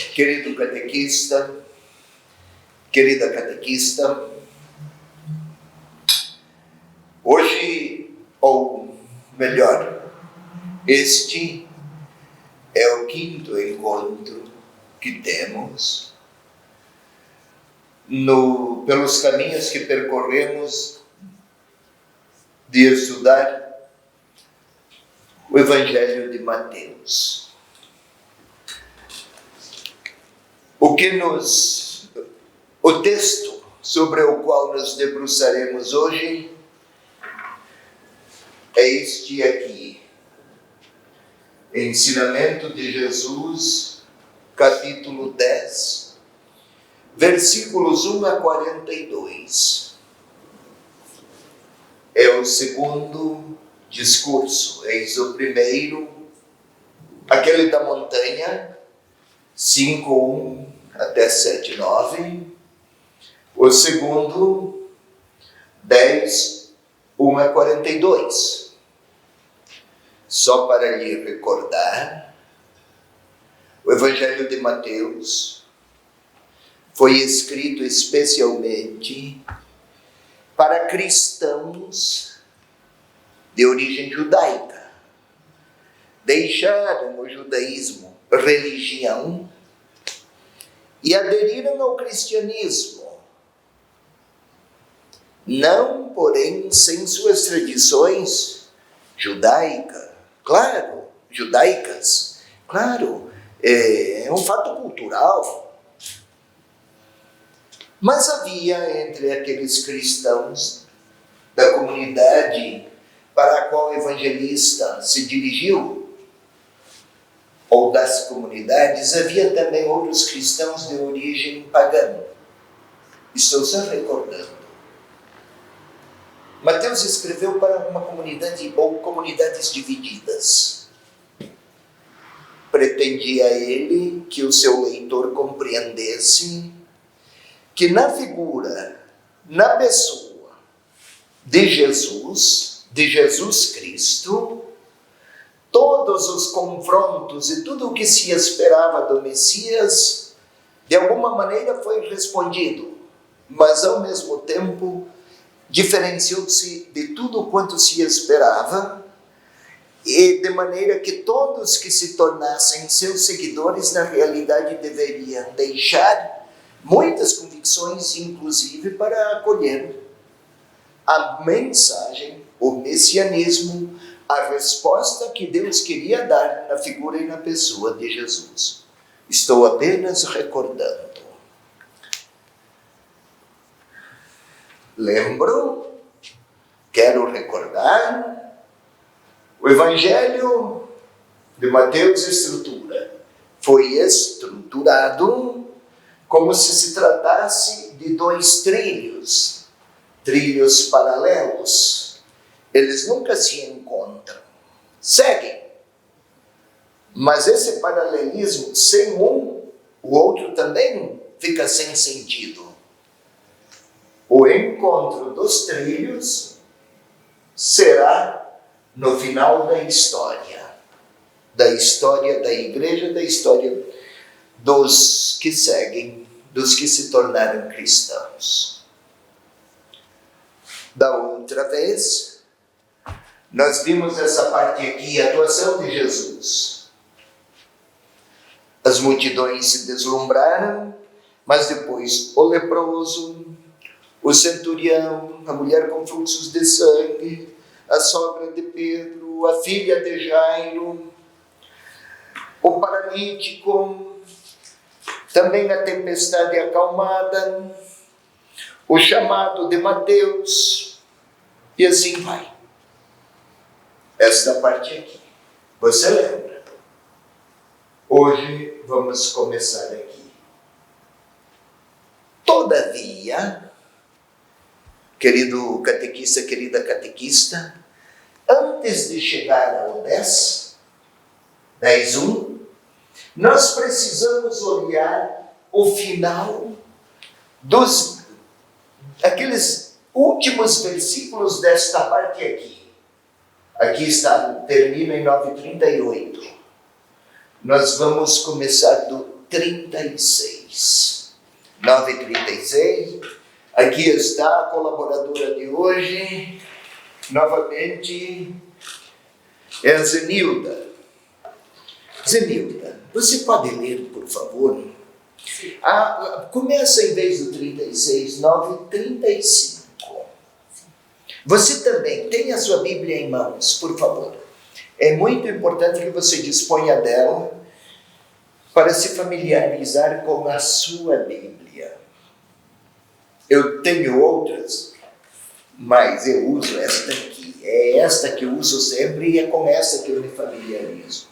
Querido catequista, querida catequista, hoje, ou melhor, este é o 5º encontro que temos pelos caminhos que percorremos de estudar o Evangelho de Mateus. O texto sobre o qual nos debruçaremos hoje é este aqui. Ensinamento de Jesus, capítulo 10, versículos 1 a 42. É o segundo discurso. Eis o primeiro, aquele da montanha, 5:1 até 7:9. O segundo, 10:1 a 42. Só para lhe recordar, o Evangelho de Mateus foi escrito especialmente para cristãos de origem judaica. Deixaram o judaísmo religião e aderiram ao cristianismo. Não, porém, sem suas tradições judaicas, é um fato cultural. Mas havia entre aqueles cristãos da comunidade para a qual o evangelista se dirigiu, ou das comunidades, havia também outros cristãos de origem pagã. Estou só recordando. Mateus escreveu para uma comunidade ou comunidades divididas. Pretendia ele que o seu leitor compreendesse que na figura, na pessoa de Jesus Cristo, todos os confrontos e tudo o que se esperava do Messias, de alguma maneira foi respondido, mas ao mesmo tempo diferenciou-se de tudo quanto se esperava, e de maneira que todos que se tornassem seus seguidores, na realidade deveriam deixar muitas convicções, inclusive para acolher a mensagem, o messianismo, a resposta que Deus queria dar na figura e na pessoa de Jesus. Estou apenas recordando. Quero recordar, o Evangelho de Mateus foi estruturado como se tratasse de 2 trilhos paralelos. Eles nunca se encontram, seguem. Mas esse paralelismo, sem um, o outro também fica sem sentido. O encontro dos trilhos será no final da história da igreja, da história dos que seguem, dos que se tornaram cristãos. Da outra vez, nós vimos essa parte aqui, a atuação de Jesus. As multidões se deslumbraram, mas depois o leproso, o centurião, a mulher com fluxos de sangue, a sogra de Pedro, a filha de Jairo, o paralítico, também a tempestade acalmada, o chamado de Mateus, e assim vai. Esta parte aqui, você lembra? Hoje vamos começar aqui. Todavia, querido catequista, querida catequista, antes de chegar ao 10:1, nós precisamos olhar o final aqueles últimos versículos desta parte aqui. Aqui está, termina em 9:38. Nós vamos começar do 9h36. 9h36. Aqui está a colaboradora de hoje, novamente, é a Zenilda. Zenilda, você pode ler, por favor? Começa em vez do 36, 9h35. Você também tem a sua Bíblia em mãos, por favor. É muito importante que você disponha dela para se familiarizar com a sua Bíblia. Eu tenho outras, mas eu uso esta aqui. É esta que eu uso sempre e é com esta que eu me familiarizo.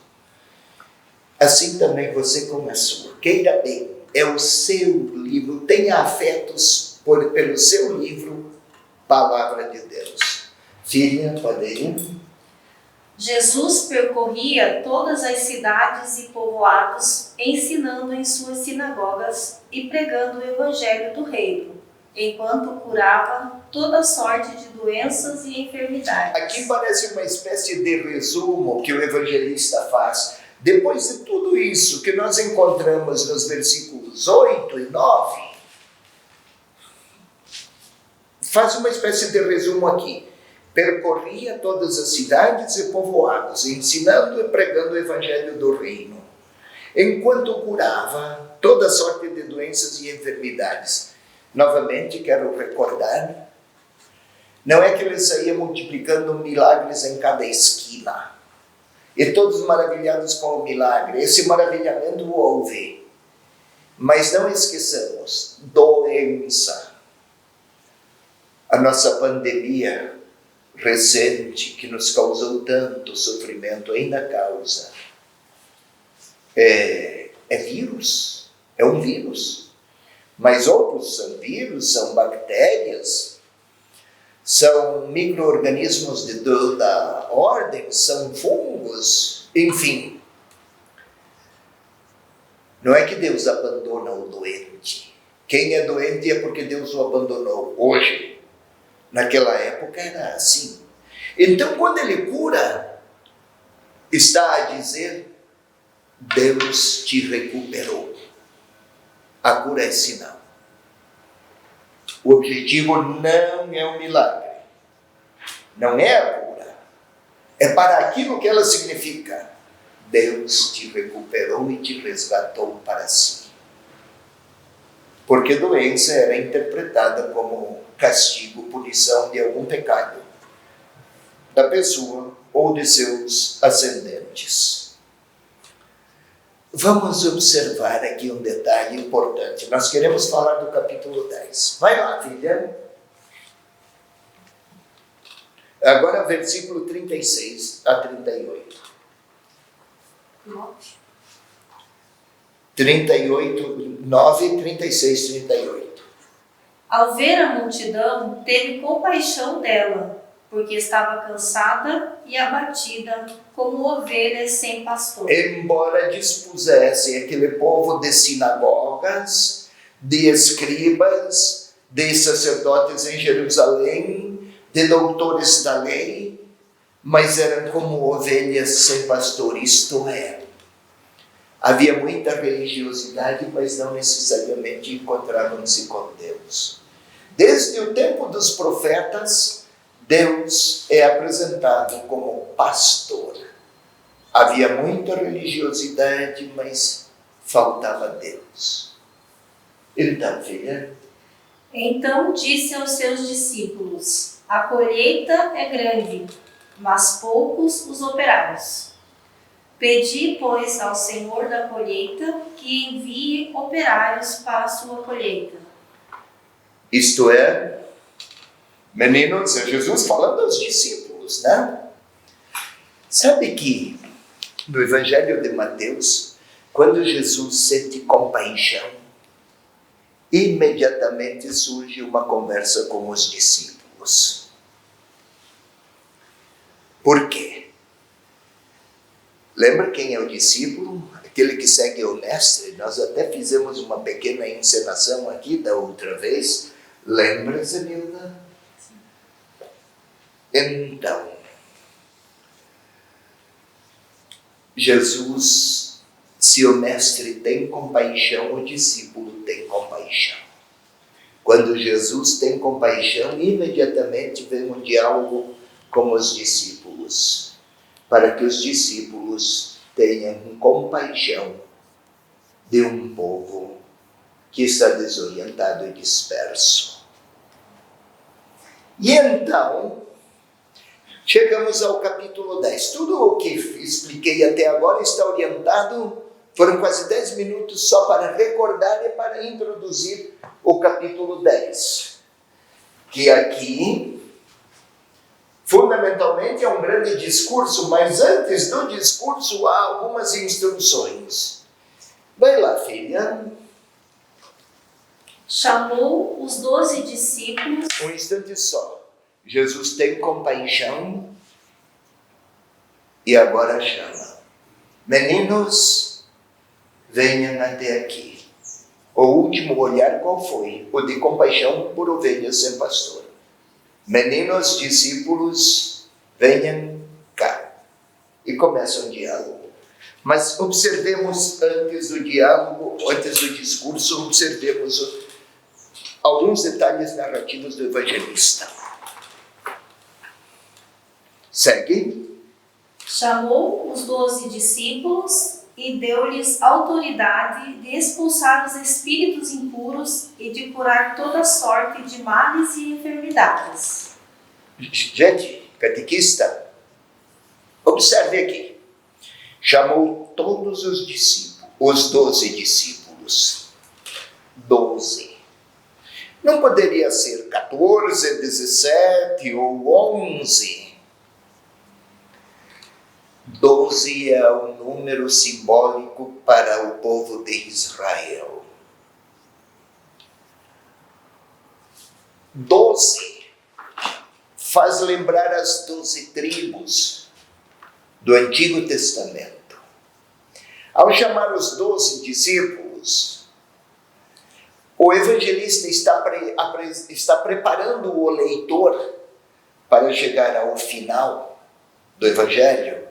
Assim também você com a sua. Queira bem, é o seu livro. Tenha afetos pelo seu livro, Palavra de Deus. Filha, pode ir. Jesus percorria todas as cidades e povoados, ensinando em suas sinagogas e pregando o evangelho do reino, enquanto curava toda sorte de doenças e enfermidades. Aqui parece uma espécie de resumo que o evangelista faz. Depois de tudo isso que nós encontramos nos versículos 8 e 9, faz uma espécie de resumo aqui. Percorria todas as cidades e povoados, ensinando e pregando o evangelho do reino, enquanto curava toda sorte de doenças e enfermidades. Novamente, quero recordar, não é que ele saía multiplicando milagres em cada esquina, e todos maravilhados com o milagre. Esse maravilhamento houve, mas não esqueçamos, doença. A nossa pandemia recente, que nos causou tanto sofrimento, ainda causa. É vírus, é um vírus. Mas outros são vírus, são bactérias, são micro-organismos de toda ordem, são fungos, enfim. Não é que Deus abandona o doente. Quem é doente é porque Deus o abandonou. Hoje, naquela época era assim. Então, quando ele cura, está a dizer, Deus te recuperou. A cura é sinal. O objetivo não é o milagre. Não é a cura. É para aquilo que ela significa. Deus te recuperou e te resgatou para si. Porque doença era interpretada como castigo, punição de algum pecado da pessoa ou de seus ascendentes. Vamos observar aqui um detalhe importante. Nós queremos falar do capítulo 10. Vai lá, filha. Agora, versículo 36 a 38. 9, 36, 38. Ao ver a multidão, teve compaixão dela, porque estava cansada e abatida, como ovelhas sem pastor. Embora dispusesse aquele povo de sinagogas, de escribas, de sacerdotes em Jerusalém, de doutores da lei, mas eram como ovelhas sem pastor, isto é, havia muita religiosidade, mas não necessariamente encontravam-se com Deus. Desde o tempo dos profetas, Deus é apresentado como pastor. Havia muita religiosidade, mas faltava Deus. Então, filha. Então disse aos seus discípulos: a colheita é grande, mas poucos os operários. Pedi, pois, ao Senhor da colheita que envie operários para a sua colheita. Isto é, meninos, é Jesus falando aos discípulos, né? Sabe que no Evangelho de Mateus, quando Jesus sente compaixão, imediatamente surge uma conversa com os discípulos. Por quê? Lembra quem é o discípulo? Aquele que segue o mestre. Nós até fizemos uma pequena encenação aqui da outra vez. Lembra, Zenilda? Então, Jesus Se o mestre tem compaixão, o discípulo tem compaixão. Quando Jesus tem compaixão, imediatamente vem um diálogo com os discípulos, para que os discípulos tenham compaixão de um povo que está desorientado e disperso. E então, chegamos ao capítulo 10. Tudo o que expliquei até agora está orientado, foram quase 10 minutos só para recordar e para introduzir o capítulo 10. Que aqui, fundamentalmente, é um grande discurso, mas antes do discurso há algumas instruções. Vai lá, filha. Chamou os 12 discípulos. Um instante só. Jesus tem compaixão e agora chama. Meninos, venham até aqui. O último olhar qual foi? O de compaixão por ovelhas sem pastor. Meninos, discípulos, venham cá. E começa um diálogo. Mas observemos antes do diálogo, antes do discurso, observemos alguns detalhes narrativos do evangelista. Segue. Chamou os 12 discípulos e deu-lhes autoridade de expulsar os espíritos impuros e de curar toda sorte de males e enfermidades. Gente, catequista, observe aqui. Chamou todos os discípulos, os 12 discípulos. 12. Não poderia ser 14, 17 ou 11. 12 é um número simbólico para o povo de Israel. 12 faz lembrar as 12 tribos do Antigo Testamento. Ao chamar os 12 discípulos, o evangelista está preparando o leitor para chegar ao final do evangelho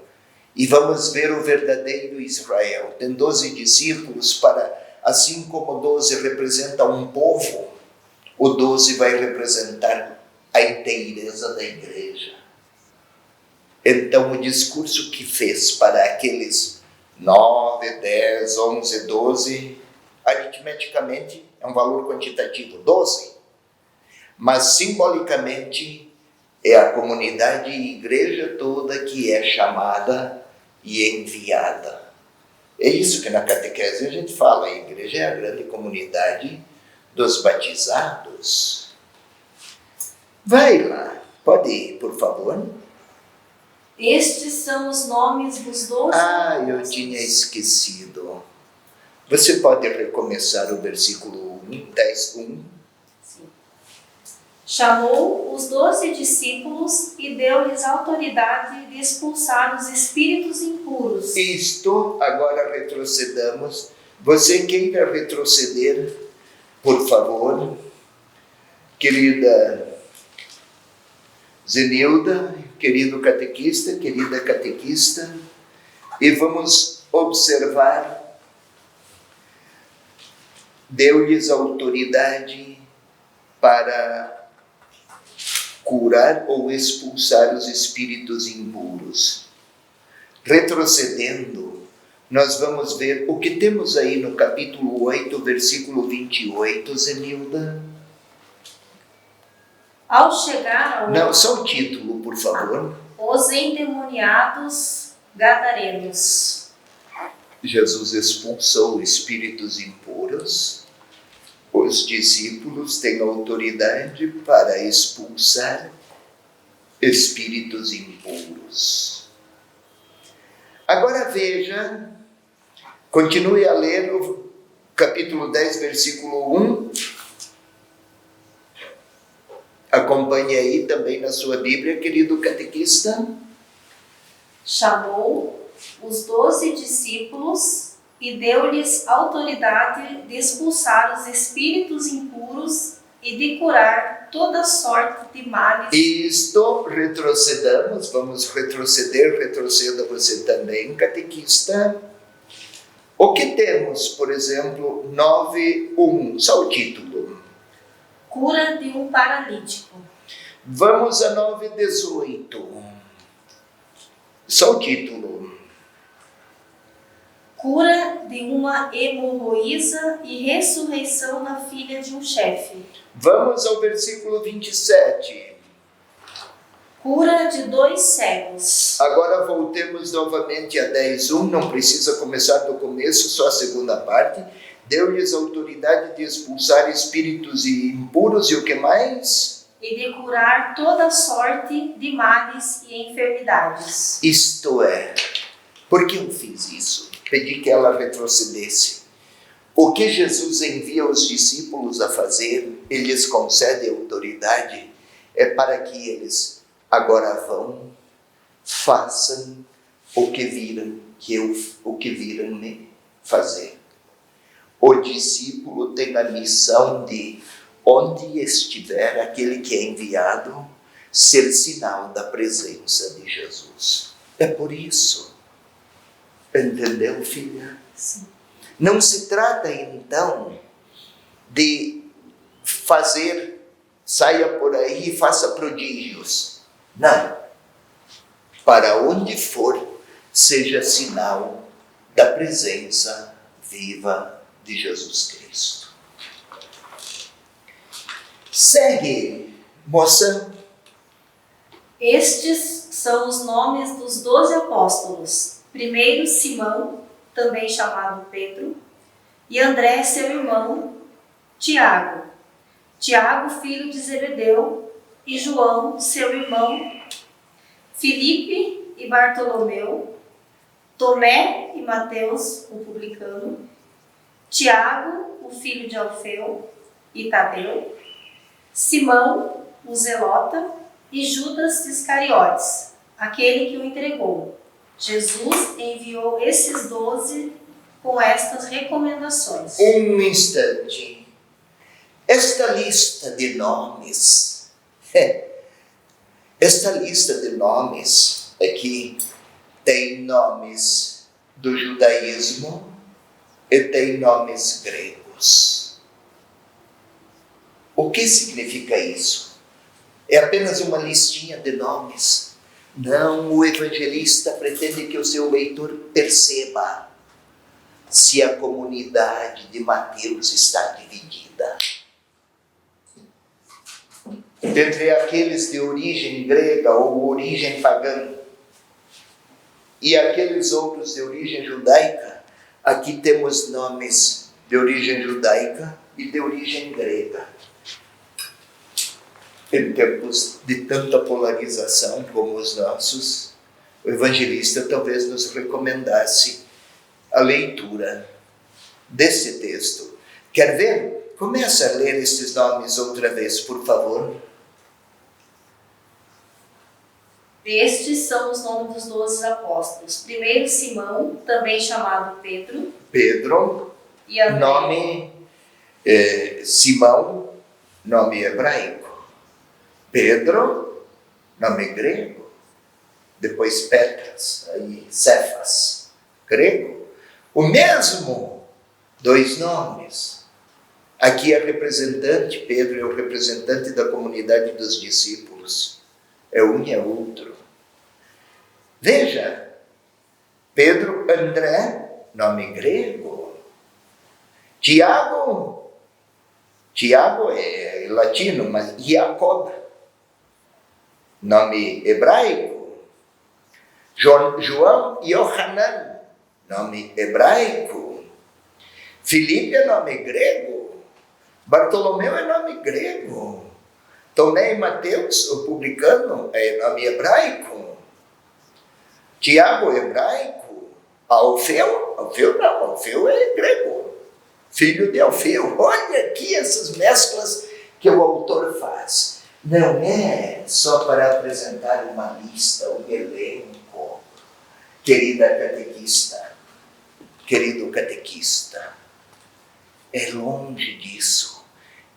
e vamos ver o verdadeiro Israel. Tem 12 discípulos para, assim como 12 representa um povo, o 12 vai representar a inteireza da igreja. Então, o discurso que fez para aqueles 9, 10, 11, 12, aritmeticamente é um valor quantitativo, 12. Mas, simbolicamente, é a comunidade e igreja toda que é chamada e enviada. É isso que na catequese a gente fala, a igreja é a grande comunidade dos batizados. Vai lá, pode ir, por favor. Estes são os nomes dos 12. Eu tinha esquecido. Você pode recomeçar o versículo 1, 10, 1. Sim. Chamou os 12 discípulos e deu-lhes autoridade de expulsar os espíritos impuros. Isto, agora retrocedamos. Você queira retroceder, por favor, querida Zenilda, querido catequista, querida catequista, e vamos observar. Deu-lhes autoridade para curar ou expulsar os espíritos impuros. Retrocedendo, nós vamos ver o que temos aí no capítulo 8, versículo 28, Zenilda. Ao chegar ao... Não, só o título, por favor. Os endemoniados gadarenos. Jesus expulsou espíritos impuros. Os discípulos têm autoridade para expulsar espíritos impuros. Agora veja, continue a ler o capítulo 10, versículo 1. Acompanhe aí também na sua Bíblia, querido catequista. Chamou os 12 discípulos e deu-lhes autoridade de expulsar os espíritos impuros e de curar toda sorte de males. Isto, retrocedamos, vamos retroceder, retroceda você também, catequista. O que temos, por exemplo, 9:1, só o título. Cura de um paralítico. Vamos a 9:18, só o título. Cura de uma hemorroísa e ressurreição da filha de um chefe. Vamos ao versículo 27. Cura de 2 cegos. Agora voltemos novamente a 10:1, não precisa começar do começo, só a segunda parte. Deu-lhes autoridade de expulsar espíritos impuros e o que mais? E de curar toda sorte de males e enfermidades. Isto é, por que eu fiz isso? Pedi que ela retrocedesse. O que Jesus envia os discípulos a fazer, ele lhes concede autoridade, é para que eles agora vão, façam o que viram-me fazer. O discípulo tem a missão de, onde estiver aquele que é enviado, ser sinal da presença de Jesus. É por isso. Entendeu, filha? Sim. Não se trata, então, de fazer, saia por aí e faça prodígios. Não. Para onde for, seja sinal da presença viva de Jesus Cristo. Segue, moça. Estes são os nomes dos 12 apóstolos. Primeiro, Simão, também chamado Pedro, e André, seu irmão, Tiago, filho de Zebedeu, e João, seu irmão, Filipe e Bartolomeu, Tomé e Mateus, o publicano, Tiago, o filho de Alfeu, e Tadeu, Simão, o zelota, e Judas Iscariotes, aquele que o entregou. Jesus enviou esses 12 com estas recomendações. Um instante. Esta lista de nomes, aqui tem nomes do judaísmo e tem nomes gregos. O que significa isso? É apenas uma listinha de nomes? Não, o evangelista pretende que o seu leitor perceba se a comunidade de Mateus está dividida entre aqueles de origem grega ou origem pagã e aqueles outros de origem judaica. Aqui temos nomes de origem judaica e de origem grega. Em tempos de tanta polarização como os nossos, o evangelista talvez nos recomendasse a leitura desse texto. Quer ver? Comece a ler estes nomes outra vez, por favor. Estes são os nomes dos 12 apóstolos. Primeiro, Simão, também chamado Pedro. Pedro, E André. nome Simão, nome hebraico. Pedro, nome grego. Depois Petras, aí Cefas, grego. O mesmo, 2 nomes. Aqui é representante, Pedro é o representante da comunidade dos discípulos. É um e é outro. Veja, Pedro, André, nome grego. Tiago é latino, mas Jacob, nome hebraico. João, Yohanan, nome hebraico. Filipe é nome grego. Bartolomeu é nome grego. Tomé e Mateus, o publicano, é nome hebraico. Tiago, hebraico. Alfeu é grego. Filho de Alfeu. Olha aqui essas mesclas que o autor faz. Não é só para apresentar uma lista, um elenco. Querida catequista, querido catequista, é longe disso.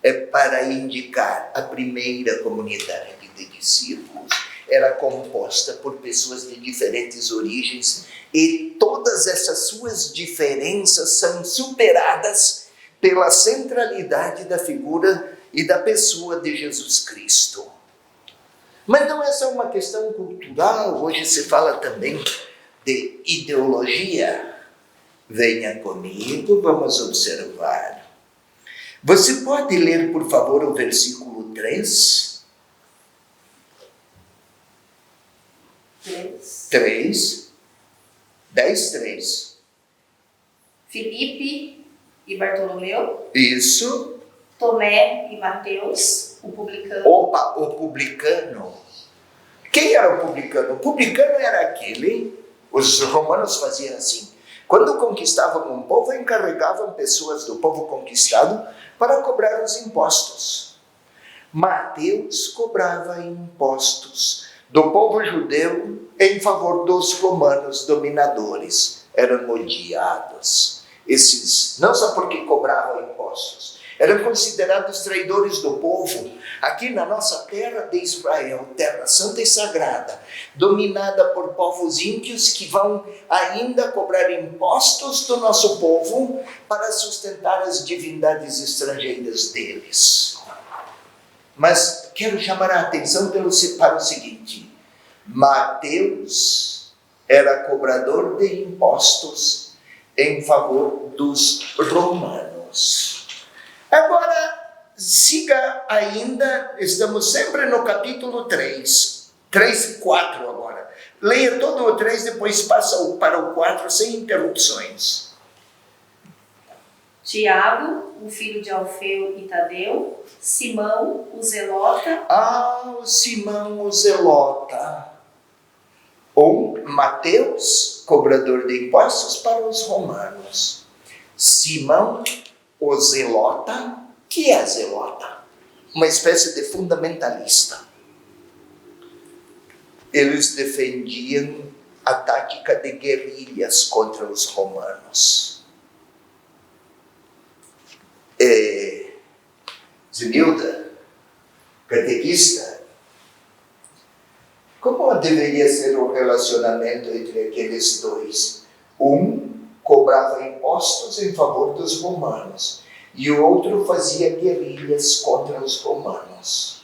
É para indicar a primeira comunidade de discípulos. era composta por pessoas de diferentes origens e todas essas suas diferenças são superadas pela centralidade da figura e da pessoa de Jesus Cristo. Mas não é só uma questão cultural, hoje se fala também de ideologia. Venha comigo, vamos observar. Você pode ler, por favor, o versículo 3? 3. 10:3. Filipe e Bartolomeu. Isso. Tomé e Mateus, o publicano. Opa, o publicano. Quem era o publicano? O publicano era aquele, os romanos faziam assim. Quando conquistavam um povo, encarregavam pessoas do povo conquistado para cobrar os impostos. Mateus cobrava impostos do povo judeu em favor dos romanos dominadores. Eram odiados. Esses, não só porque cobravam impostos, eram considerados traidores do povo. Aqui na nossa terra de Israel, terra santa e sagrada, dominada por povos ímpios que vão ainda cobrar impostos do nosso povo para sustentar as divindades estrangeiras deles. Mas quero chamar a atenção para o seguinte: Mateus era cobrador de impostos em favor dos romanos. Agora, siga ainda, estamos sempre no capítulo 3 e 4 agora. Leia todo o 3, depois passa para o 4 sem interrupções. Tiago, o filho de Alfeu e Tadeu, Simão, o Zelota. O Simão, o Zelota. Ou Mateus, cobrador de impostos para os romanos. Simão, o Zelota. Que é Zelota? Uma espécie de fundamentalista. Eles defendiam a tática de guerrilhas contra os romanos. Zenilda, catequista, como deveria ser o relacionamento entre aqueles dois? Um cobrava impostos em favor dos romanos e o outro fazia guerrilhas contra os romanos.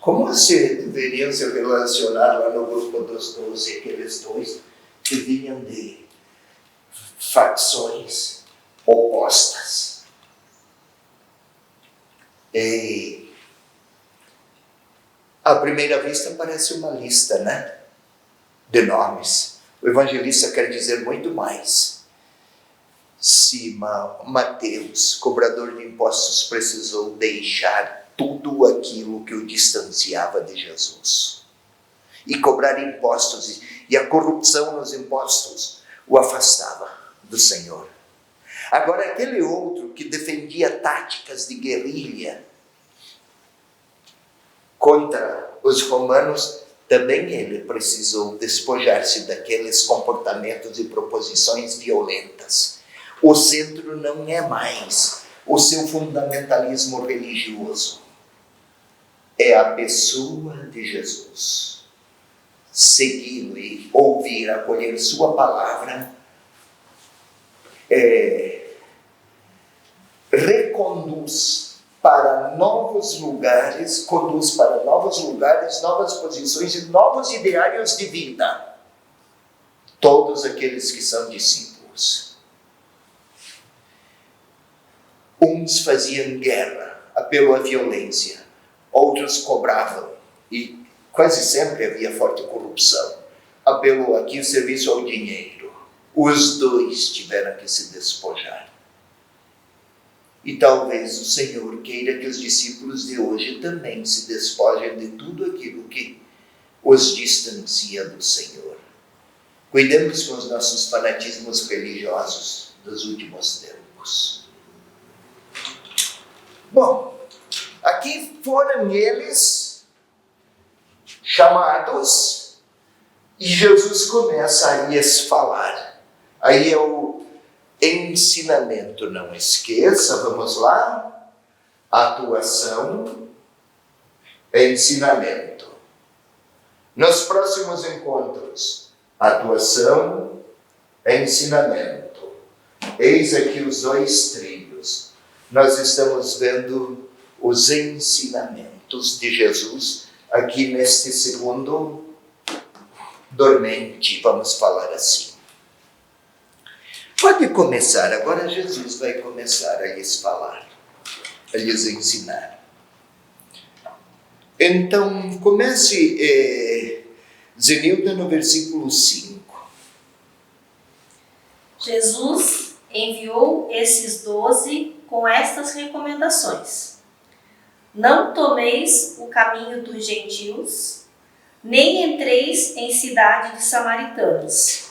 Como se deveriam se relacionar lá no grupo dos 12, aqueles dois que vinham de facções opostas? E à primeira vista parece uma lista, né? De nomes. O evangelista quer dizer muito mais. Simão, Mateus, cobrador de impostos, precisou deixar tudo aquilo que o distanciava de Jesus. E cobrar impostos, e a corrupção nos impostos, o afastava do Senhor. Agora, aquele outro que defendia táticas de guerrilha contra os romanos, também ele precisou despojar-se daqueles comportamentos e proposições violentas. O centro não é mais o seu fundamentalismo religioso. É a pessoa de Jesus. Segui-lo e ouvir, acolher sua palavra, reconduz para novos lugares, conduz para novos lugares, novas posições e novos ideários de vida. Todos aqueles que são discípulos. Uns faziam guerra, apelo à violência. Outros cobravam, e quase sempre havia forte corrupção. Apelo aqui o serviço ao dinheiro. Os dois tiveram que se despojar. E talvez o Senhor queira que os discípulos de hoje também se despojem de tudo aquilo que os distancia do Senhor. Cuidemos com os nossos fanatismos religiosos dos últimos tempos. Bom, aqui foram eles chamados e Jesus começa a lhes falar. Aí é o ensinamento, não esqueça, vamos lá. Atuação, ensinamento. Nos próximos encontros, atuação e ensinamento. Eis aqui os dois trilhos. Nós estamos vendo os ensinamentos de Jesus aqui neste segundo dormente, vamos falar assim. Pode começar, agora Jesus vai começar a lhes falar, a lhes ensinar. Então, comece, Zenilda, no versículo 5. Jesus enviou esses 12 com estas recomendações: não tomeis o caminho dos gentios, nem entreis em cidade de samaritanos.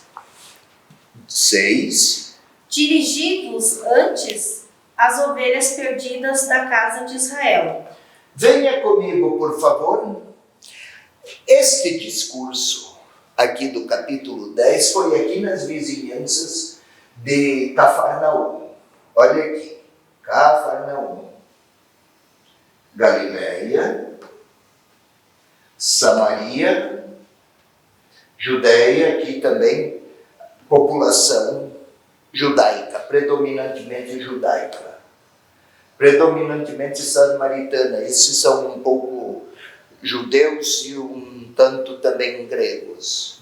6. Dirigi-vos antes às ovelhas perdidas da casa de Israel. Venha comigo, por favor. Este discurso aqui do capítulo 10 foi aqui nas vizinhanças de Cafarnaum. Olha aqui, Cafarnaum, Galileia, Samaria, Judeia, aqui também população judaica, predominantemente judaica, predominantemente samaritana. Esses são um pouco judeus e um tanto também gregos.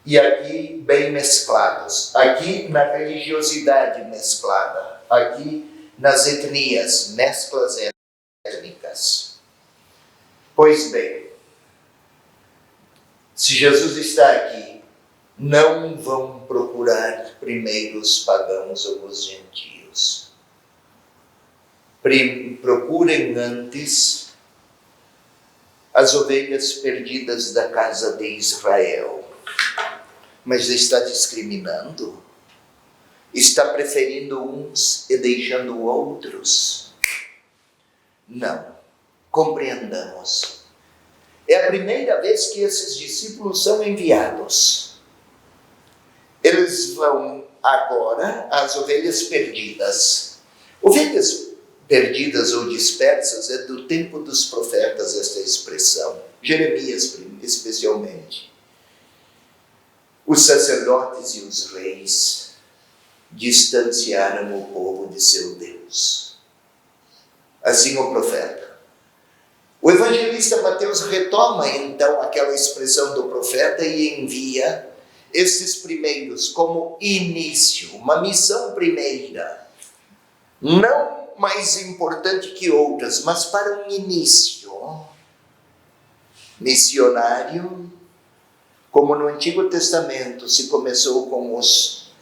E aqui bem mesclados, aqui na religiosidade mesclada, aqui nas etnias, mesclas étnicas. Pois bem, se Jesus está aqui, não vão procurar primeiro os pagãos ou os gentios. Procurem antes as ovelhas perdidas da casa de Israel. Mas está discriminando? Está preferindo uns e deixando outros? Não. Compreendamos. É a primeira vez que esses discípulos são enviados. Eles vão agora às ovelhas perdidas. Ovelhas perdidas ou dispersas é do tempo dos profetas esta expressão. Jeremias especialmente. Os sacerdotes e os reis distanciaram o povo de seu Deus. Assim o profeta. O evangelista Mateus retoma então aquela expressão do profeta e envia esses primeiros como início, uma missão primeira, não mais importante que outras, mas para um início missionário, como no Antigo Testamento se começou com os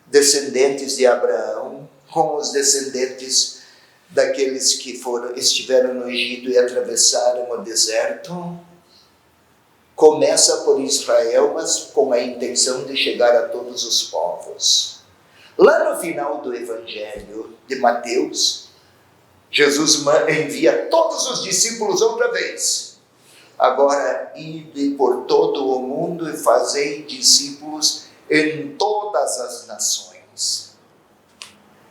descendentes de Abraão, com os descendentes daqueles que estiveram no Egito e atravessaram o deserto. Começa por Israel, mas com a intenção de chegar a todos os povos. Lá no final do Evangelho de Mateus, Jesus envia todos os discípulos outra vez. Agora, ide por todo o mundo e fazei discípulos em todas as nações.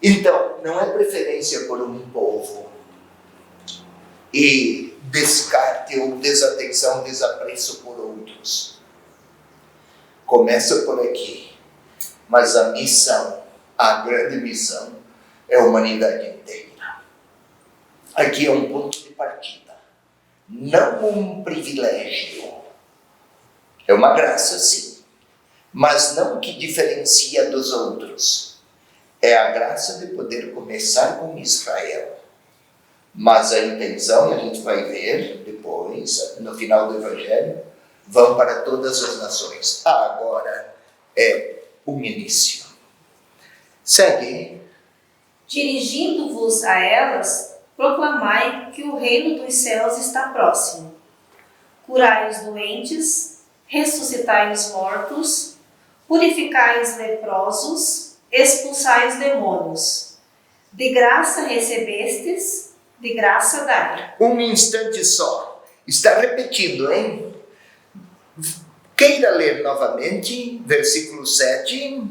Então, não é preferência por um povo e descarte ou desatenção, desapreço por outros. Começa por aqui, mas a missão, a grande missão, é a humanidade inteira. Aqui é um ponto de partida, não um privilégio. É uma graça, sim, mas não que diferencia dos outros. É a graça de poder começar com Israel. Mas a intenção, a gente vai ver depois, no final do Evangelho, vão para todas as nações. Agora é um início. Segue. Dirigindo-vos a elas, proclamai que o reino dos céus está próximo. Curai os doentes, ressuscitai os mortos, purificai os leprosos, expulsai os demônios. De graça recebestes, de graça dai. Um instante só. Está repetindo, hein? Queira ler novamente, versículo 7.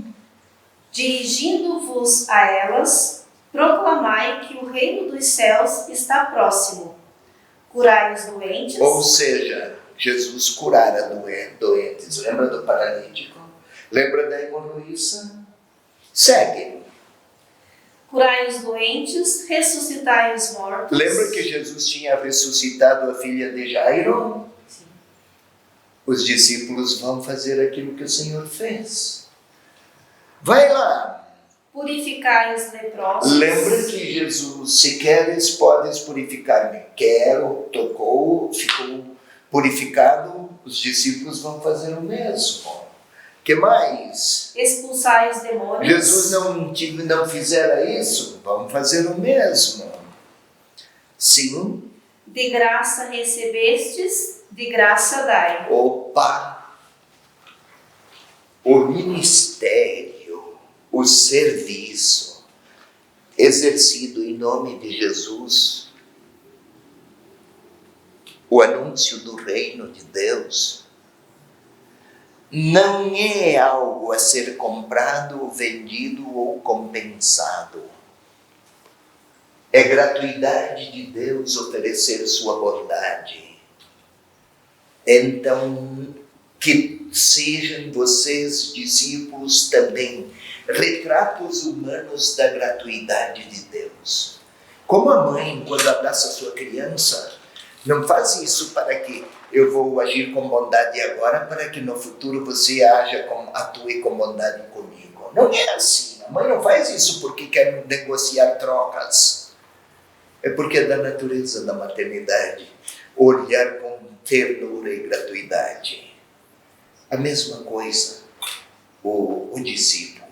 Dirigindo-vos a elas, proclamai que o reino dos céus está próximo. Curai os doentes. Ou seja, Jesus curara doentes. Lembra do paralítico? Lembra da hemorroíça? Segue. Curai os doentes, ressuscitai os mortos. Lembra que Jesus tinha ressuscitado a filha de Jairo? Sim. Os discípulos vão fazer aquilo que o Senhor fez. Vai lá. Purificai os leprosos. Lembra que Jesus, se queres, podes purificar-me. Quero, tocou, ficou purificado. Os discípulos vão fazer o mesmo. Que mais? Expulsai os demônios. Jesus não fizera isso? Vamos fazer o mesmo. Sim. De graça recebestes, de graça dai. Opa! O ministério, o serviço exercido em nome de Jesus, o anúncio do reino de Deus, não é algo a ser comprado, vendido ou compensado. É gratuidade de Deus oferecer sua bondade. Então, que sejam vocês, discípulos, também retratos humanos da gratuidade de Deus. Como a mãe, quando abraça sua criança, não faz isso para que eu vou agir com bondade agora, para que no futuro você atue com bondade comigo. Não é assim. A mãe não faz isso porque quer negociar trocas. É porque é da natureza da maternidade olhar com ternura e gratuidade. A mesma coisa, o discípulo.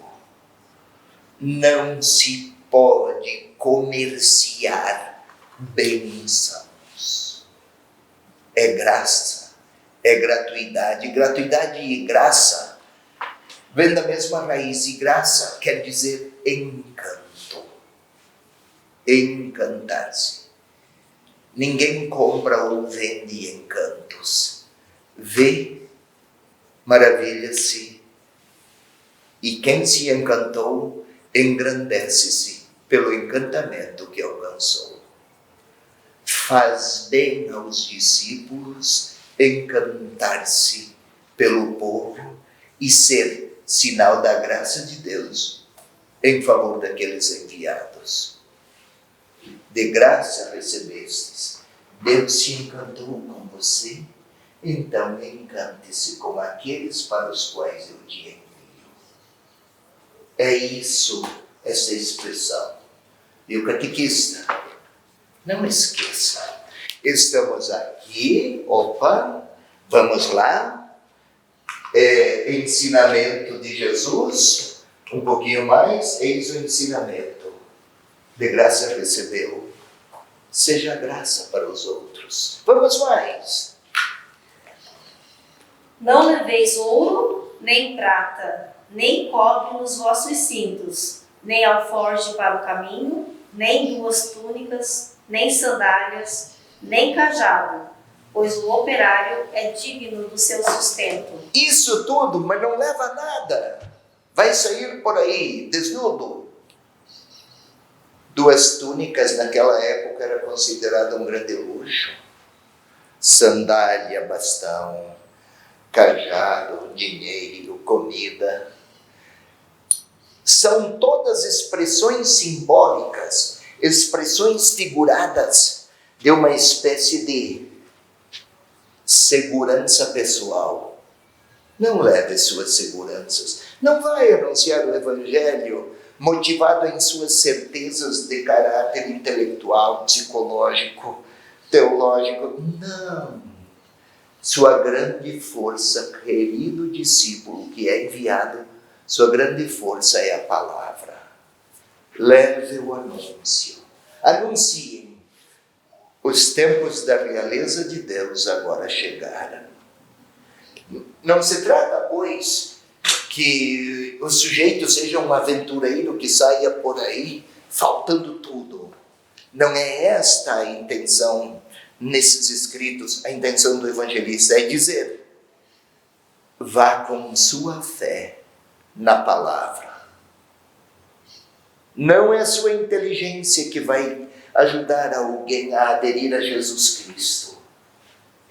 Não se pode comerciar bênçãos. É graça, é gratuidade. Gratuidade e graça vem da mesma raiz. E graça quer dizer encanto. Encantar-se. Ninguém compra ou vende encantos. Vê, maravilha-se. E quem se encantou, engrandece-se pelo encantamento que alcançou. Faz bem aos discípulos encantar-se pelo povo e ser sinal da graça de Deus em favor daqueles enviados. De graça recebestes, Deus se encantou com você, então encante-se com aqueles para os quais eu te envio. É isso, essa expressão. E o catequista, não esqueça, estamos aqui, vamos lá, ensinamento de Jesus, um pouquinho mais, eis o ensinamento. De graça recebeu, seja graça para os outros. Vamos mais. Não leveis ouro, nem prata, nem cobre nos vossos cintos, nem alforje para o caminho, nem 2 túnicas, nem sandálias, nem cajado, pois o operário é digno do seu sustento. Isso tudo, mas não leva nada. Vai sair por aí, desnudo. 2 túnicas naquela época era considerado um grande luxo. Sandália, bastão, cajado, dinheiro, comida. São todas expressões simbólicas, expressões figuradas de uma espécie de segurança pessoal. Não leve suas seguranças. Não vai anunciar o Evangelho motivado em suas certezas de caráter intelectual, psicológico, teológico. Não. Sua grande força, querido discípulo que é enviado, sua grande força é a palavra. Leve o anúncio. Anunciem. Os tempos da realeza de Deus agora chegaram. Não se trata, pois, que o sujeito seja um aventureiro que saia por aí faltando tudo. Não é esta a intenção nesses escritos. A intenção do evangelista é dizer: vá com sua fé na palavra. Não é a sua inteligência que vai ajudar alguém a aderir a Jesus Cristo.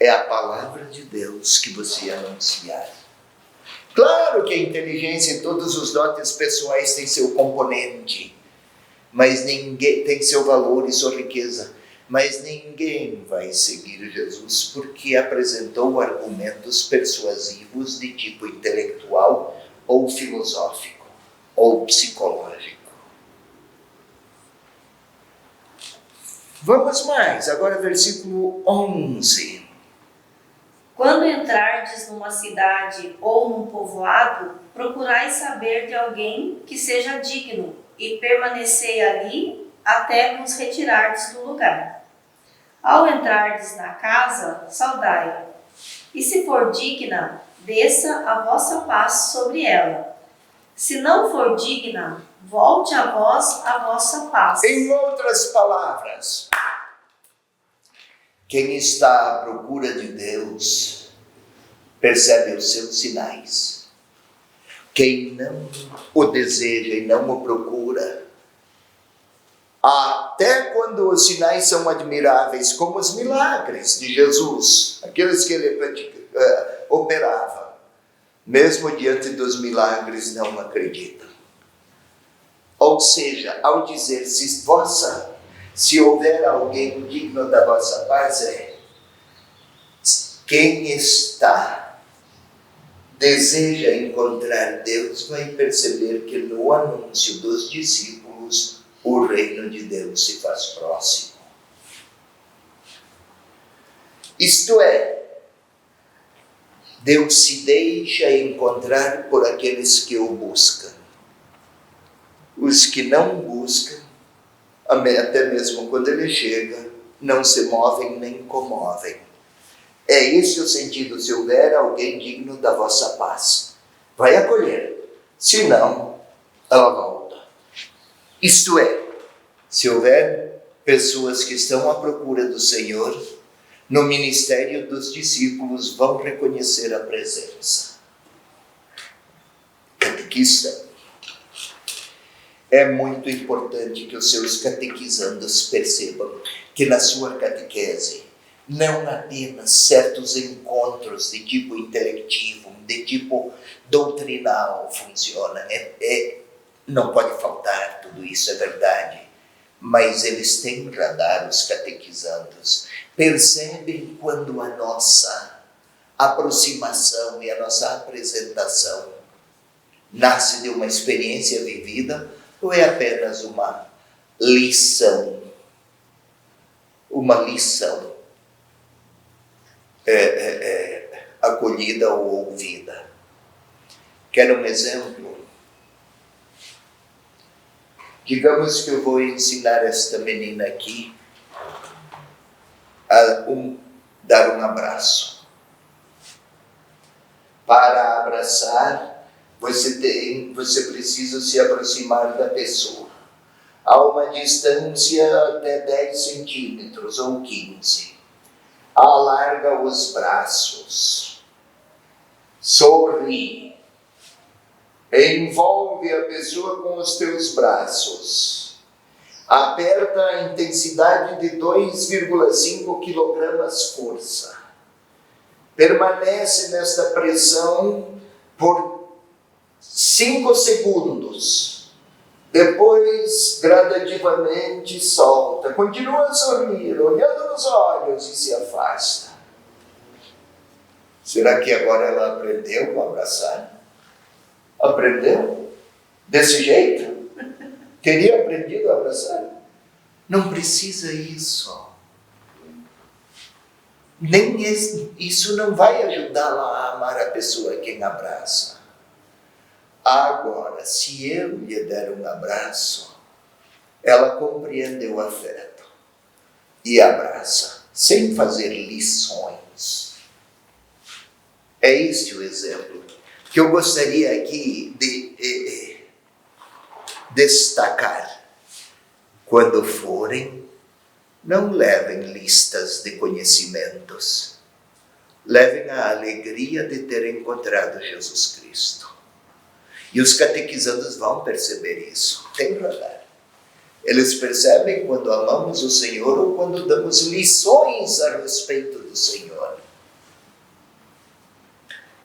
é a palavra de Deus que você anunciar. Claro que a inteligência e todos os dotes pessoais têm seu componente, mas ninguém tem seu valor e sua riqueza. Mas ninguém vai seguir Jesus porque apresentou argumentos persuasivos de tipo intelectual ou filosófico ou psicológico. Vamos mais, agora versículo 11. Quando entrardes numa cidade ou num povoado, procurai saber de alguém que seja digno e permanecei ali até vos retirardes do lugar. Ao entrardes na casa, saudai-a, e se for digna, desça a vossa paz sobre ela. Se não for digna, volte a vós a vossa paz. Em outras palavras, quem está à procura de Deus percebe os seus sinais. Quem não o deseja e não o procura, até quando os sinais são admiráveis, como os milagres de Jesus, aqueles que ele operava, mesmo diante dos milagres não acreditam. Ou seja, ao dizer se houver alguém digno da vossa paz, quem deseja encontrar Deus, vai perceber que no anúncio dos discípulos, o reino de Deus se faz próximo. Isto é, Deus se deixa encontrar por aqueles que o buscam. Os que não buscam, até mesmo quando ele chega, não se movem nem comovem. É esse o sentido: se houver alguém digno da vossa paz, vai acolher, se não, ela volta. Isto é, se houver pessoas que estão à procura do Senhor, no ministério dos discípulos vão reconhecer a presença. Catequista. É muito importante que os seus catequizandos percebam que na sua catequese não apenas certos encontros de tipo intelectivo, de tipo doutrinal funcionam. Não pode faltar, tudo isso é verdade. Mas eles têm radar, os catequizandos. Percebem quando a nossa aproximação e a nossa apresentação nasce de uma experiência vivida ou é apenas uma lição? Acolhida ou ouvida. Quer um exemplo? Digamos que eu vou ensinar esta menina aqui a dar um abraço. Para abraçar, você precisa se aproximar da pessoa a uma distância até 10 centímetros ou 15. Alarga os braços, sorri, envolve a pessoa com os teus braços, aperta a intensidade de 2,5 kg força, permanece nesta pressão por 5 segundos. Depois, gradativamente, solta. Continua a sorrir, olhando nos olhos e se afasta. Será que agora ela aprendeu a abraçar? Aprendeu? Desse jeito? Teria aprendido a abraçar? Não precisa isso. Isso não vai ajudá-la a amar a pessoa quem abraça. Agora, se eu lhe der um abraço, ela compreende o afeto e abraça, sem fazer lições. É este o exemplo que eu gostaria aqui de destacar. Quando forem, não levem listas de conhecimentos, levem a alegria de ter encontrado Jesus Cristo. E os catequizandos vão perceber isso. Tem radar. Eles percebem quando amamos o Senhor ou quando damos lições a respeito do Senhor.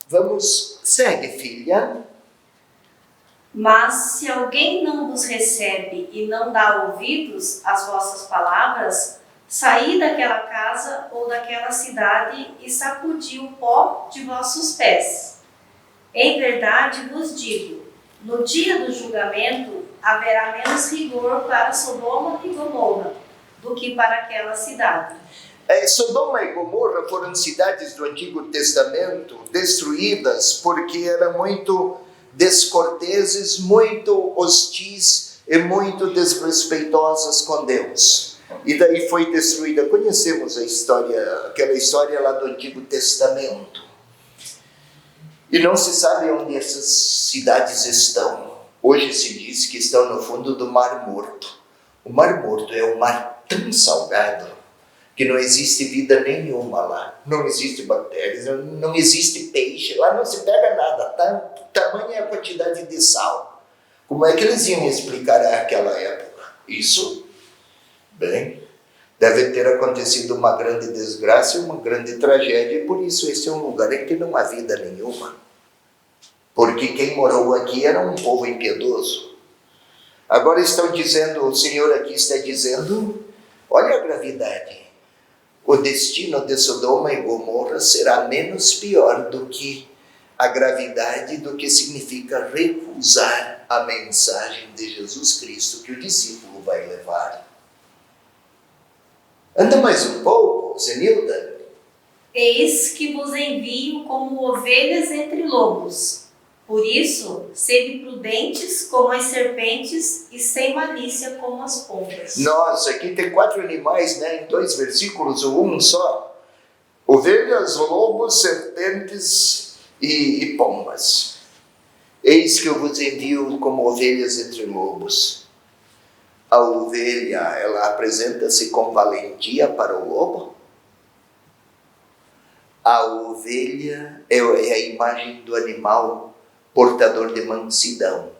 Vamos, segue, filha. Mas se alguém não vos recebe e não dá ouvidos às vossas palavras, saí daquela casa ou daquela cidade e sacudi o pó de vossos pés. Em verdade vos digo, no dia do julgamento haverá menos rigor para Sodoma e Gomorra do que para aquela cidade. Sodoma e Gomorra foram cidades do Antigo Testamento destruídas porque eram muito descorteses, muito hostis e muito desrespeitosas com Deus. E daí foi destruída. Conhecemos a história, aquela história lá do Antigo Testamento. E não se sabe onde essas cidades estão. Hoje se diz que estão no fundo do Mar Morto. O Mar Morto é um mar tão salgado que não existe vida nenhuma lá. Não existe bactérias, não existe peixe. Lá não se pega nada. Tamanha é a quantidade de sal. Como é que eles iam explicar aquela época? Isso, bem, deve ter acontecido uma grande desgraça, uma grande tragédia, e por isso esse é um lugar em que não há vida nenhuma. Porque quem morou aqui era um povo impiedoso. Agora estão dizendo, o Senhor aqui está dizendo, olha a gravidade. O destino de Sodoma e Gomorra será menos pior do que a gravidade do que significa recusar a mensagem de Jesus Cristo que o discípulo vai levar. Anda mais um pouco, Zenilda. Eis que vos envio como ovelhas entre lobos. Por isso, sede prudentes como as serpentes e sem malícia como as pombas. Nossa, aqui tem 4 animais, né? Em 2 versículos ou um só. Ovelhas, lobos, serpentes e pombas. Eis que eu vos envio como ovelhas entre lobos. A ovelha, ela apresenta-se com valentia para o lobo. A ovelha é a imagem do animal portador de mansidão.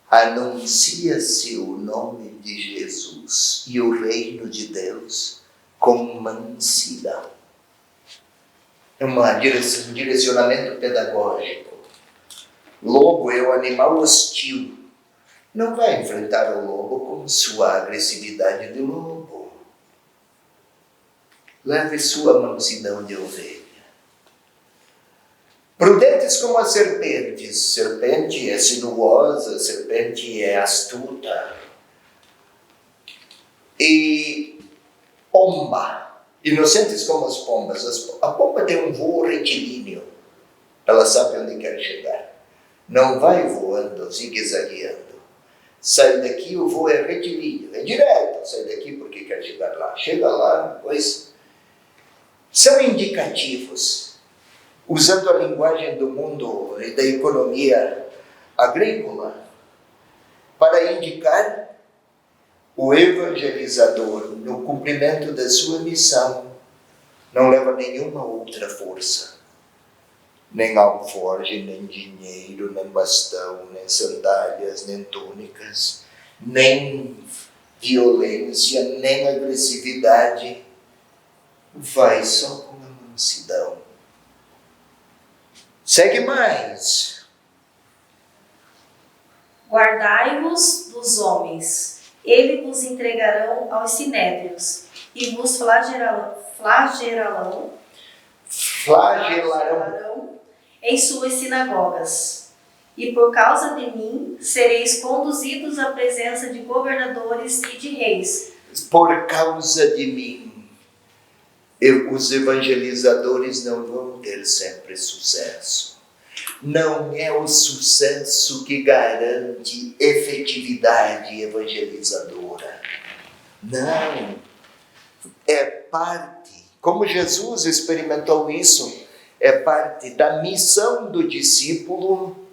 Anuncia-se o nome de Jesus e o reino de Deus com mansidão. É um direcionamento pedagógico. Lobo é o animal hostil. Não vai enfrentar o lobo com sua agressividade de lobo. Leve sua mansidão de ovelha. Prudentes como as serpentes. Serpente é sinuosa, serpente é astuta. E pomba. Inocentes como as pombas. A pomba tem um voo retilíneo. Ela sabe onde quer chegar. Não vai voando, zigue-zagueando. Sai daqui, o voo é retilíneo. É direto. Sai daqui porque quer chegar lá. Chega lá, pois... São indicativos. Usando a linguagem do mundo e da economia agrícola, para indicar o evangelizador no cumprimento da sua missão, não leva nenhuma outra força, nem alforje, nem dinheiro, nem bastão, nem sandálias, nem túnicas, nem violência, nem agressividade, vai só com a mansidão. Segue mais. Guardai-vos dos homens, eles vos entregarão aos sinédrios e vos flagelarão em suas sinagogas. E por causa de mim sereis conduzidos à presença de governadores e de reis. Por causa de mim. Os evangelizadores não vão ter sempre sucesso. Não é o sucesso que garante efetividade evangelizadora. Não. É parte, como Jesus experimentou isso, é parte da missão do discípulo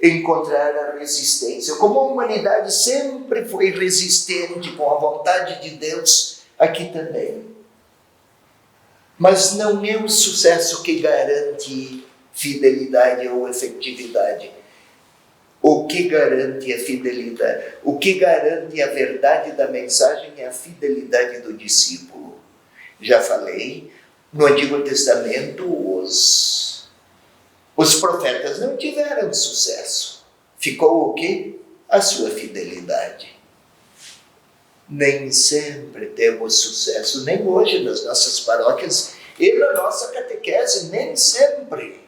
encontrar a resistência. Como a humanidade sempre foi resistente com a vontade de Deus, aqui também. Mas não é o sucesso que garante fidelidade ou efetividade. O que garante a fidelidade, o que garante a verdade da mensagem é a fidelidade do discípulo. Já falei, no Antigo Testamento, os Os profetas não tiveram sucesso. Ficou o quê? A sua fidelidade. Nem sempre temos sucesso, nem hoje nas nossas paróquias e na nossa catequese, nem sempre.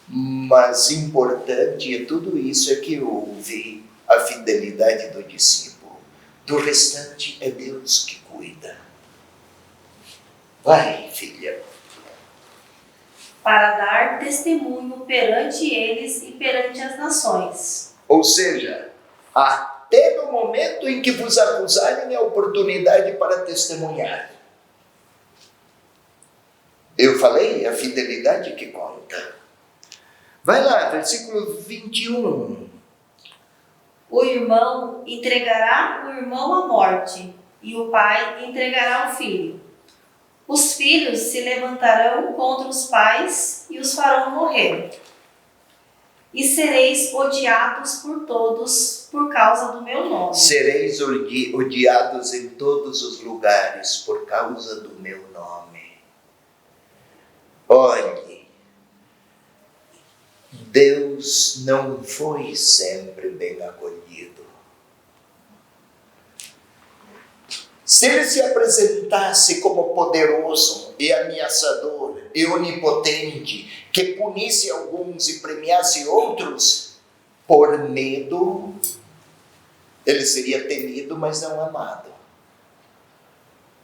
Mas importante é tudo isso é que houve a fidelidade do discípulo. Do restante é Deus que cuida. Vai, filha. Para dar testemunho perante eles e perante as nações. Ou seja, até no momento em que vos acusarem, é oportunidade para testemunhar. Eu falei, a fidelidade que conta. Vai lá, versículo 21. O irmão entregará o irmão à morte, e o pai entregará o filho. Os filhos se levantarão contra os pais e os farão morrer. E sereis odiados por todos por causa do meu nome. Sereis odiados em todos os lugares por causa do meu nome. Olhe, Deus não foi sempre bem acolhido. Se ele se apresentasse como poderoso e ameaçador e onipotente, que punisse alguns e premiasse outros, por medo, ele seria temido, mas não amado.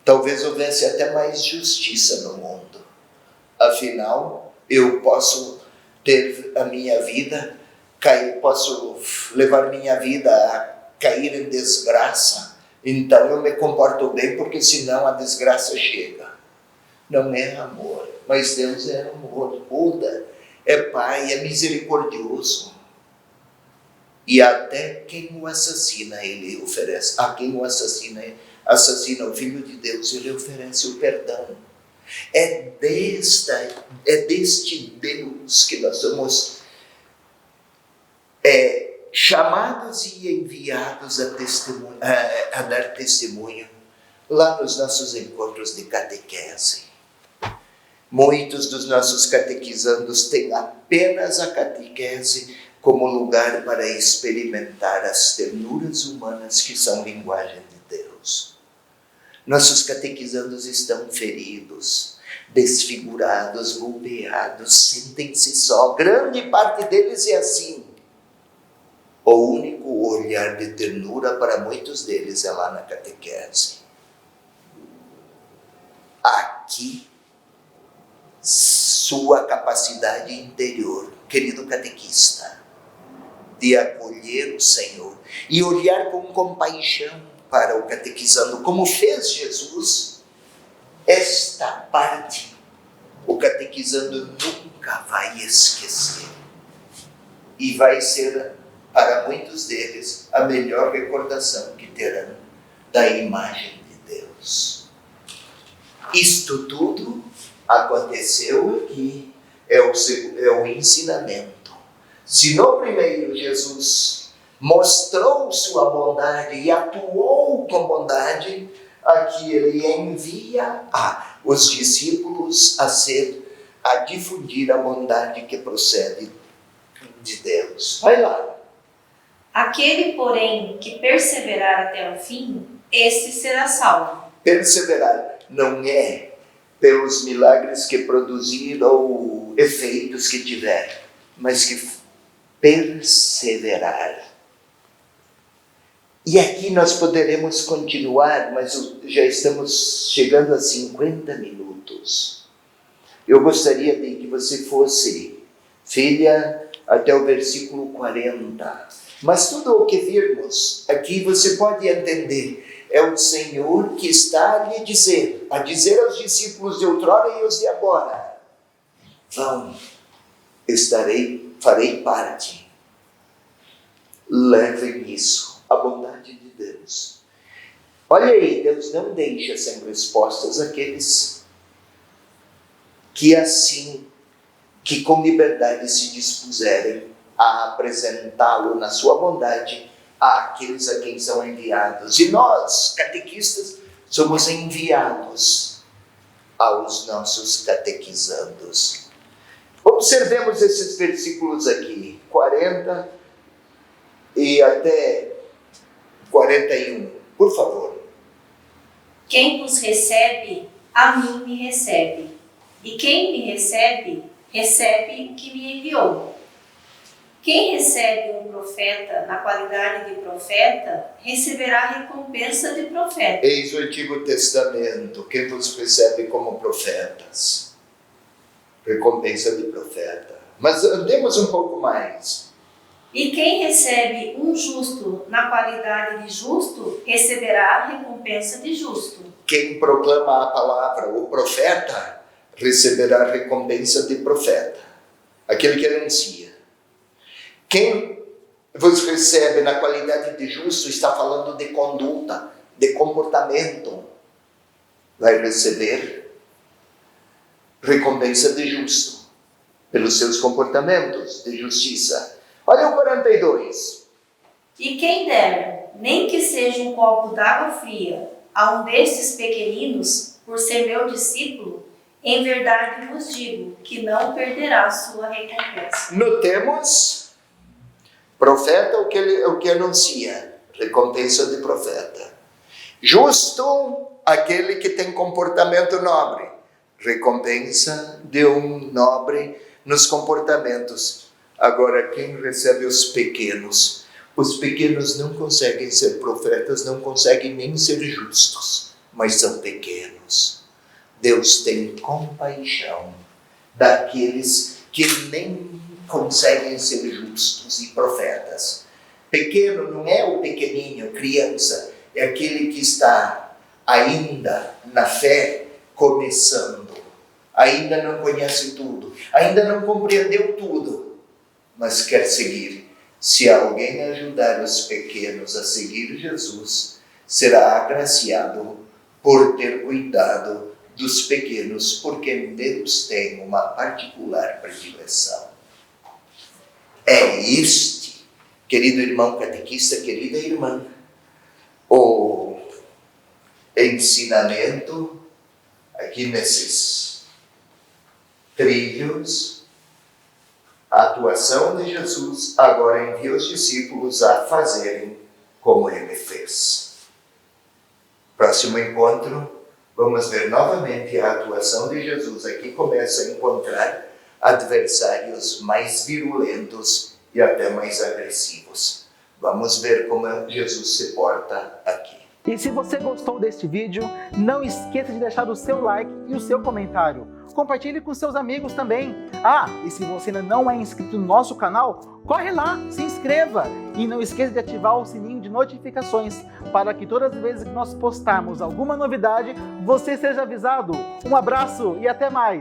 Talvez houvesse até mais justiça no mundo. Afinal, eu posso ter a minha vida, posso levar minha vida a cair em desgraça, então eu me comporto bem, porque senão a desgraça chega. Não é amor, mas Deus é amor, Buda é Pai, é misericordioso. E até quem o assassina, ele oferece. A quem o assassina o Filho de Deus, ele oferece o perdão. É deste Deus que nós somos chamados e enviados a dar testemunho lá nos nossos encontros de catequese. Muitos dos nossos catequizandos têm apenas a catequese como lugar para experimentar as ternuras humanas que são linguagem de Deus. Nossos catequizandos estão feridos, desfigurados, golpeados, sentem-se só. Grande parte deles é assim. O único olhar de ternura para muitos deles é lá na catequese. Aqui, sua capacidade interior, querido catequista, de acolher o Senhor e olhar com compaixão para o catequizando, como fez Jesus, esta parte o catequizando nunca vai esquecer. E vai ser, para muitos deles, a melhor recordação que terão da imagem de Deus. Isto tudo aconteceu aqui, é o ensinamento. Se no primeiro Jesus mostrou sua bondade e atuou com bondade, aqui ele envia os discípulos a difundir a bondade que procede de Deus. Vai lá. Aquele, porém, que perseverar até o fim, esse será salvo. Perseverar não é pelos milagres que produzir ou efeitos que tiver, mas que perseverar. E aqui nós poderemos continuar, mas já estamos chegando a 50 minutos. Eu gostaria de que você fosse, filha, até o versículo 40. Mas tudo o que virmos aqui você pode entender. É o Senhor que está a lhe dizer, aos discípulos de outrora e os de agora: vão, farei parte. Levem isso, a bondade de Deus. Olha aí, Deus não deixa sem respostas aqueles que com liberdade se dispuserem a apresentá-lo na sua bondade àqueles a quem são enviados. E nós, catequistas, somos enviados aos nossos catequizandos. Observemos esses versículos aqui, 40 e até 41, por favor. Quem vos recebe, a mim me recebe. E quem me recebe, recebe o que me enviou. Quem recebe um profeta na qualidade de profeta, receberá recompensa de profeta. Eis o Antigo Testamento, quem vos recebe como profetas, recompensa de profeta. Mas andemos um pouco mais. E quem recebe um justo na qualidade de justo, receberá recompensa de justo. Quem proclama a palavra, o profeta, receberá recompensa de profeta, aquele que anuncia. Quem vos recebe na qualidade de justo está falando de conduta, de comportamento, vai receber recompensa de justo, pelos seus comportamentos de justiça. Olha o 42. E quem der, nem que seja um copo d'água fria, a um destes pequeninos, por ser meu discípulo, em verdade vos digo que não perderá sua recompensa. Notemos, profeta o que anuncia, recompensa de profeta. Justo, aquele que tem comportamento nobre, recompensa de um nobre nos comportamentos. Agora, quem recebe os pequenos não conseguem ser profetas, não conseguem nem ser justos, mas são pequenos. Deus tem compaixão daqueles que nem conseguem ser justos e profetas. Pequeno não é o pequenininho, criança, é aquele que está ainda na fé começando, ainda não conhece tudo, ainda não compreendeu tudo, mas quer seguir. Se alguém ajudar os pequenos a seguir Jesus, será agraciado por ter cuidado dos pequenos, porque Deus tem uma particular predileção. É este, querido irmão catequista, querida irmã, o ensinamento aqui nesses trilhos, a atuação de Jesus agora envia os discípulos a fazerem como ele fez. Próximo encontro, vamos ver novamente a atuação de Jesus. Aqui começa a encontrar adversários mais virulentos e até mais agressivos. Vamos ver como Jesus se porta aqui. E se você gostou deste vídeo, não esqueça de deixar o seu like e o seu comentário. Compartilhe com seus amigos também. E se você ainda não é inscrito no nosso canal, corre lá, se inscreva. E não esqueça de ativar o sininho de notificações, para que todas as vezes que nós postarmos alguma novidade, você seja avisado. Um abraço e até mais!